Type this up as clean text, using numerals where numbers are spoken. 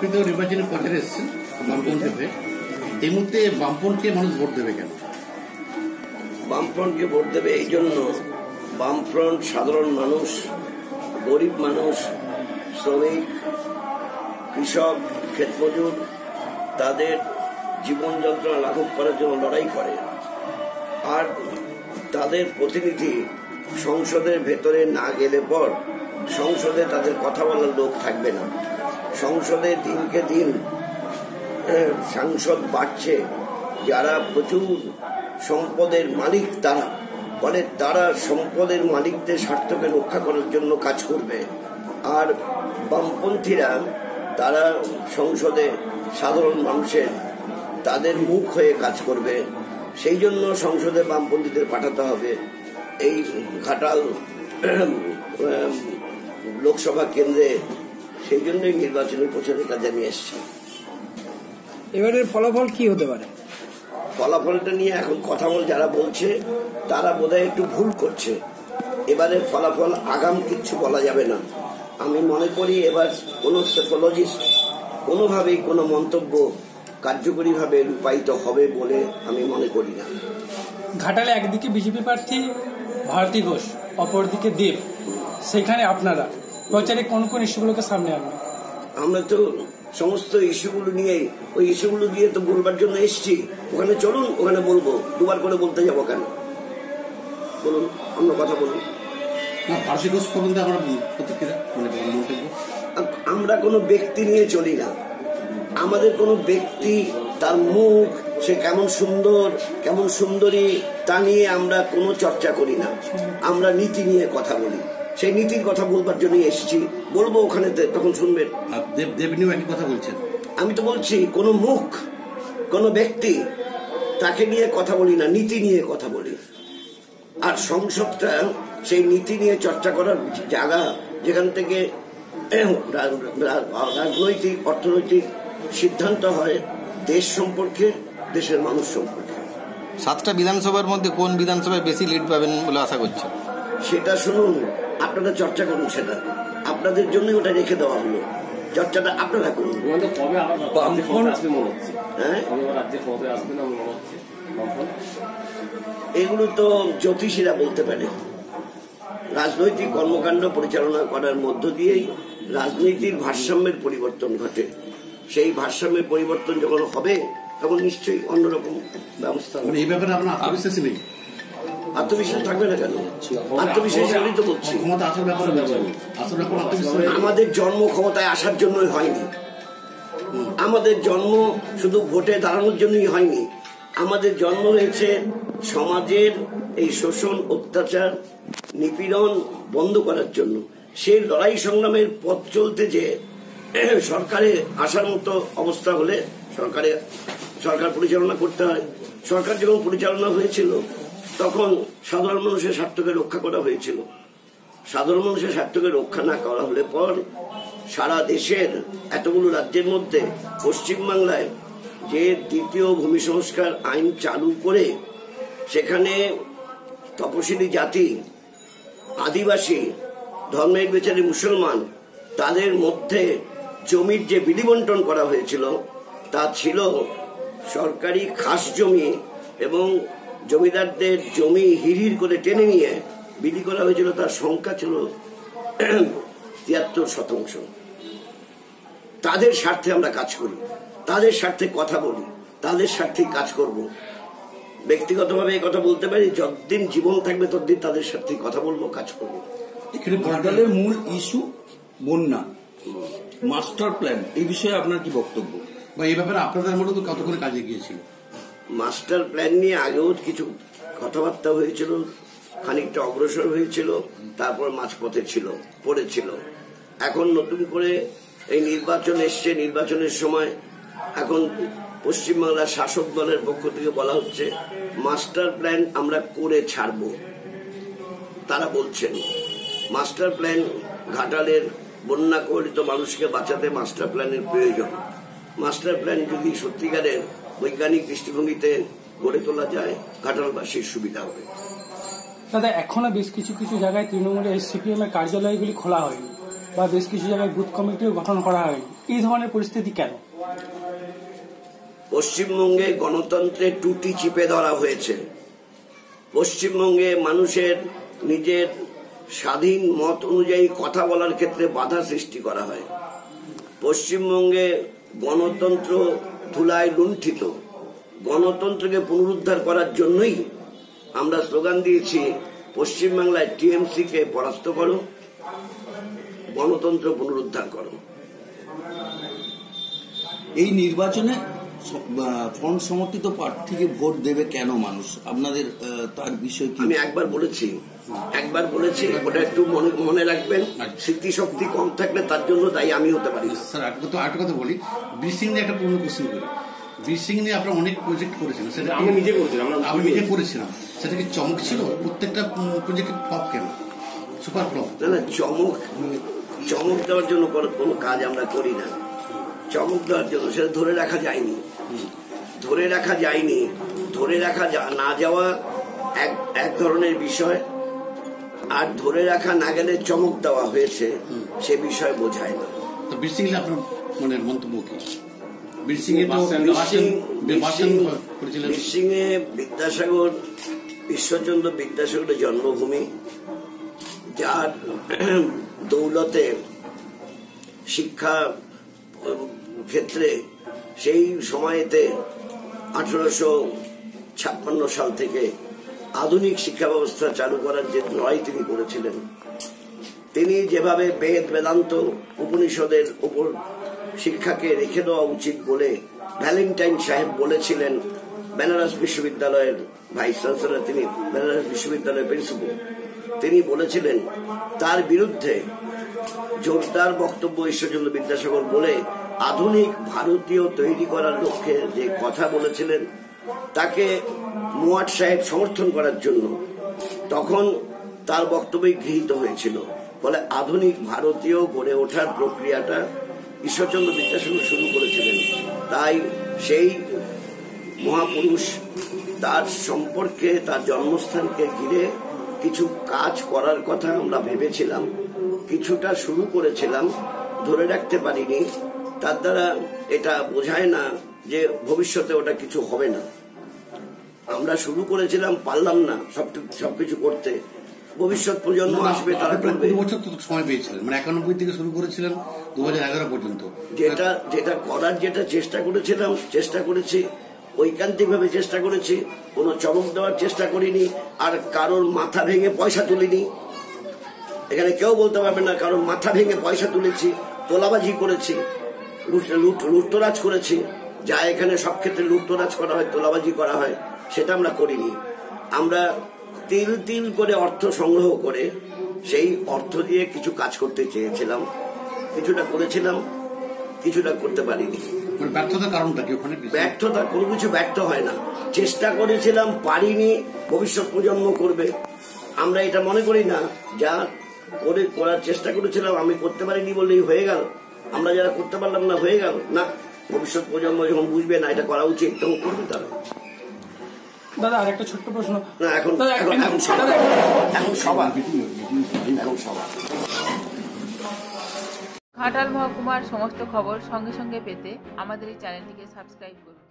আপনি তো নির্বাচনী প্রচারে এসেছেন বামপন্থী হয়ে, এই মুহূর্তে বামপন্থীকে মানুষ ভোট দেবে কেন? বামফ্রন্টকে ভোট দেবে এই জন্য, বামফ্রন্ট সাধারণ মানুষ, গরিব মানুষ, শ্রমিক, কৃষক, ক্ষেতমজুর তাদের জীবন যন্ত্রণা লাঘব করার জন্য লড়াই করে। আর তাদের প্রতিনিধি সংসদের ভেতরে না গেলে পর সংসদে তাদের কথা বলার লোক থাকবে না। সংসদে দিনকে দিন সাংসদ বাড়ছে, যারা প্রচুর সম্পদের মালিক তারা, ফলে তারা সম্পদের মালিকদের স্বার্থকে রক্ষা করার জন্য কাজ করবে। আর বামপন্থীরা তারা সংসদে সাধারণ মানুষের তাদের মুখ হয়ে কাজ করবে। সেই জন্য সংসদে বামপন্থীদের পাঠাতে হবে। এই ঘাটাল লোকসভা কেন্দ্রে সেই জন্যই নির্বাচনী প্রচারের কাজে আমি এসেছি। এবারের ফলাফল কি হতে পারে? ফলাফলটা নিয়ে এখন কথা যারা বলছে তারা বোধহয় একটু ভুল করছে। এবারের ফলাফল আগাম কিচ্ছু বলা যাবে না। আমি মনে করি এবার কোন সেফোলজিস্ট কোনোভাবেই কোনো মন্তব্য কার্যকরীভাবে রূপায়িত হবে বলে আমি মনে করি না। ঘাটালে একদিকে বিজেপি প্রার্থী ভারতী ঘোষ, অপরদিকে দেব, সেখানে আপনারা প্রচারে কোন কোন ইস্যুগুলোকে সামনে আনবেন? আমরা তো সমস্ত ইস্যুগুলো নিয়ে, ওই ইস্যুগুলো দিয়ে তো বলবার জন্য এসছি। ওখানে চলুন, ওখানে বলবো। দুবার করে বলতে যাবো কেন? বলুন, অন্য কথা বলুন। আমরা কোনো ব্যক্তি নিয়ে চলি না। আমাদের কোনো ব্যক্তি, তার মুখ, সে কেমন সুন্দর কেমন সুন্দরী, তা নিয়ে আমরা কোনো চর্চা করি না। আমরা নীতি নিয়ে কথা বলি। সেই নীতির কথা বলবার জন্যই এসেছি। বলবো ওখানে, তখন শুনবেন। কথা বলছেন। আমি তো বলছি কোন মুখ, কোন ব্যক্তি, তাকে নিয়ে কথা বলি না, নীতি নিয়ে কথা বলি। আর সংসদটা সেই নীতি নিয়ে চর্চা করার জায়গা, যেখান থেকে রাজনৈতিক অর্থনৈতিক সিদ্ধান্ত হয় দেশ সম্পর্কে, দেশের মানুষ সম্পর্কে। 7টা বিধানসভার মধ্যে কোন বিধানসভায় বেশি লিড পাবেন বলে আশা করছেন? সেটা শুনুন, আপনারা চর্চা করুন। সেটা আপনাদের জন্য ওটা রেখে দেওয়া হলো। চর্চাটা আপনারা করুন। এগুলো তো জ্যোতিষীরা বলতে পারে। রাজনৈতিক কর্মকাণ্ড পরিচালনা করার মধ্য দিয়েই রাজনীতির ভারসাম্যের পরিবর্তন ঘটে। সেই ভারসাম্যের পরিবর্তন যখন হবে তখন নিশ্চয়ই অন্যরকম ব্যবস্থা। এই ব্যাপারে আপনার আত্মবিশ্বাসী নেই? আত্মবিশ্বাস থাকবে না কেন? আত্মবিশ্বাস তো বলছি। আমাদের জন্ম ক্ষমতায় আসার জন্যই হয়নি। আমাদের জন্ম শুধু ভোটে দাঁড়ানোর জন্যই হয়নি। আমাদের জন্ম হয়েছে সমাজের এই শোষণ, অত্যাচার, নিপীড়ন বন্ধ করার জন্য। সেই লড়াই সংগ্রামের পথ চলতে যে সরকারে আসার মতো অবস্থা হলে সরকার পরিচালনা করতে হয়। সরকার যখন পরিচালনা হয়েছিল তখন সাধারণ মানুষের স্বার্থকে রক্ষা করা হয়েছিল। সাধারণ মানুষের স্বার্থকে রক্ষা না করা হলে পর সারা দেশের এতগুলো রাজ্যের মধ্যে পশ্চিমবাংলায় যে দ্বিতীয় ভূমি সংস্কার আইন চালু করে সেখানে তপশিলি জাতি, আদিবাসী, ধর্মের বেচারী মুসলমান, তাদের মধ্যে জমির যে বিলি বন্টন করা হয়েছিল তা ছিল সরকারি খাস জমি, এবং জমিদারদের জমি হিড়হিড় করে টেনে নিয়ে বিলি করা হয়েছিল। তার সংখ্যা ছিল 73%। তাদের স্বার্থে আমরা কাজ করি, তাদের স্বার্থে কথা বলি, তাদের স্বার্থে কাজ করব। ব্যক্তিগতভাবে এই কথা বলতে পারি, যতদিন জীবন থাকবে ততদিন তাদের স্বার্থে কথা বলবো, কাজ করবো। এখানে ঘাটালের মূল ইস্যু বন্যা, মাস্টার প্ল্যান, এই বিষয়ে আপনার কি বক্তব্য? বা এই ব্যাপারে আপনাদের মূলত কতক্ষণ কাজে গিয়েছিল? মাস্টার প্ল্যান নিয়ে আগেও কিছু কথাবার্তা হয়েছিল, খানিকটা অগ্রসর হয়েছিল, তারপর মাঝপথে পড়েছিল। এখন নতুন করে এই নির্বাচন এসছে। নির্বাচনের সময় এখন পশ্চিমবাংলার শাসক দলের পক্ষ থেকে বলা হচ্ছে মাস্টার প্ল্যান আমরা করে ছাড়ব। তারা বলছেন মাস্টার প্ল্যান, ঘাটালের বন্যা কবলিত মানুষকে বাঁচাতে মাস্টার প্ল্যানের প্রয়োজন। মাস্টার প্ল্যান যদি সত্যিকারের বৈজ্ঞানিক দৃষ্টিভঙ্গিতে গড়ে তোলা যায়, ঘাটালবাসীর সুবিধা হবে। দাদা, এখনো বেশ কিছু কিছু জায়গায় তৃণমূলের সিপিএম এর কার্যালয়গুলি খোলা হয়নি। বা বেশ কিছু জায়গায় বুথ কমিটিও গঠন করা হয়নি, এই ধরনের পরিস্থিতি কেন? পশ্চিমবঙ্গে গণতন্ত্রের টুটি চিপে ধরা হয়েছে। পশ্চিমবঙ্গে মানুষের নিজের স্বাধীন মত অনুযায়ী কথা বলার ক্ষেত্রে বাধা সৃষ্টি করা হয়। পশ্চিমবঙ্গে গণতন্ত্র ধুলায় লুণ্ঠিত। গণতন্ত্রকে পুনরুদ্ধার করার জন্যই আমরা স্লোগান দিয়েছি, পশ্চিমবাংলায় টিএমসি কে পরাস্ত করো, গণতন্ত্র পুনরুদ্ধার করো। এই নির্বাচনে ফ্রন্ট সমর্থিত প্রার্থীকে ভোট দেবে কেন মানুষ? আপনাদের তার বিষয় কি? আমি একবার বলেছি, ওটা একটু মনে রাখবেন। স্মৃতিশক্তি কম থাকলে তার জন্য দায়ী আমি হতে পারি। স্যার আরেকটা কথা বলি, বীরসিং নিয়ে একটা পূর্ণ কোশ্চেন করি। বীরসিং নিয়ে আপনারা অনেক প্রজেক্ট করেছেন, সেটা আমি নিজে করেছিলাম, সেটা কি চমক ছিল? প্রত্যেকটা প্রজেক্টের ফ্লপ কেন, সুপার ফ্লপ? না, চমক দেওয়ার জন্য কোনো কাজ আমরা করি না। চমক দেওয়ার জন্য সেটা ধরে রাখা যায়নি। ধরে রাখা না যাওয়া এক ধরনের বিষয়, আর ধরে রাখা না গেলে চমক দেওয়া হয়েছে সে বিষয় বোঝায় না। তো বীরসিং নিয়ে আপনার মন্তব্য কি? বীরসিং এ বিদ্যাসাগর, ঈশ্বরচন্দ্র বিদ্যাসাগরের জন্মভূমি, যার দৌলতে শিক্ষা ক্ষেত্রে সেই সময়েতে 1856 সাল থেকে আধুনিক শিক্ষা ব্যবস্থা চালু করার যে লড়াই তিনি করেছিলেন, তিনি যেভাবে বেদ বেদান্ত উপনিষদের উপর শিক্ষাকে রেখে দেওয়া উচিত বলে ভ্যালেন্টাইন সাহেব বলেছিলেন, বেনারস বিশ্ববিদ্যালয়ের ভাইস চ্যান্সেলর, তিনি বেনারস বিশ্ববিদ্যালয়ের প্রিন্সিপাল, তিনি বলেছিলেন, তার বিরুদ্ধে জোরদার বক্তব্য ঈশ্বরচন্দ্র বিদ্যাসাগর বলে আধুনিক ভারতীয় তৈরি করার লক্ষ্যে যে কথা বলেছিলেন তাকে মুয়াট সাহেব সমর্থন করার জন্য তখন তার বক্তব্যই গৃহীত হয়েছিল। ফলে আধুনিক ভারতীয় গড়ে ওঠার প্রক্রিয়াটা ঈশ্বরচন্দ্র বিদ্যাসাগর শুরু করেছিলেন। তাই সেই মহাপুরুষ, তার সম্পর্কে, তার জন্মস্থানকে ঘিরে কিছু কাজ করার কথা আমরা ভেবেছিলাম, কিছুটা শুরু করেছিলাম, ধরে রাখতে পারিনি। তার দ্বারা এটা বোঝায় না যে ভবিষ্যতে ওটা কিছু হবে না। আমরা শুরু করেছিলাম, পারলাম না সবকিছু করতে। ভবিষ্যৎ প্রজন্ম আসবে, তারা করবে। 2 বছর তো সময় পেয়েছিলেন, মানে 91 থেকে শুরু করেছিলেন 2011 পর্যন্ত। যেটা করার চেষ্টা করেছি, ঐকান্তিক ভাবে চেষ্টা করেছি, কোনো চমক দেওয়ার চেষ্টা করিনি, আর কারোর মাথা ভেঙে পয়সা তুলিনি। এখানে কেউ বলতে পারবে না কারোর মাথা ভেঙে পয়সা তুলেছি, তোলাবাজি করেছি, লুটতরাজ করেছি। যা এখানে সব ক্ষেত্রে লুটতরাজ করা হয়, তোলাবাজি করা হয়, সেটা আমরা করিনি। আমরা তিল তিল করে অর্থ সংগ্রহ করে সেই অর্থ দিয়ে কিছু কাজ করতে চেয়েছিলাম, কিছুটা করেছিলাম, কিছুটা করতে পারিনি। ব্যর্থতার কারণটা কি ওখানে? ব্যর্থতা, কোনো কিছু ব্যর্থ হয় না। চেষ্টা করেছিলাম, পারিনি, ভবিষ্যৎ প্রজন্ম করবে। আমরা এটা মনে করি না যা করার চেষ্টা করেছিলাম আমি করতে পারিনি বললেই হয়ে গেল, আমরা যারা করতে পারলাম না হয়ে গেল না। ভবিষ্যৎ প্রজন্ম যখন বুঝবে না এটা করা উচিত, তখন করবে তারা। দাদা আরেকটা ছোট্ট প্রশ্ন। না, এখন সভা ঘাটাল মহকুমার সমস্ত খবর সঙ্গে সঙ্গে পেতে আমাদের এই চ্যানেলটিকে সাবস্ক্রাইব করুন।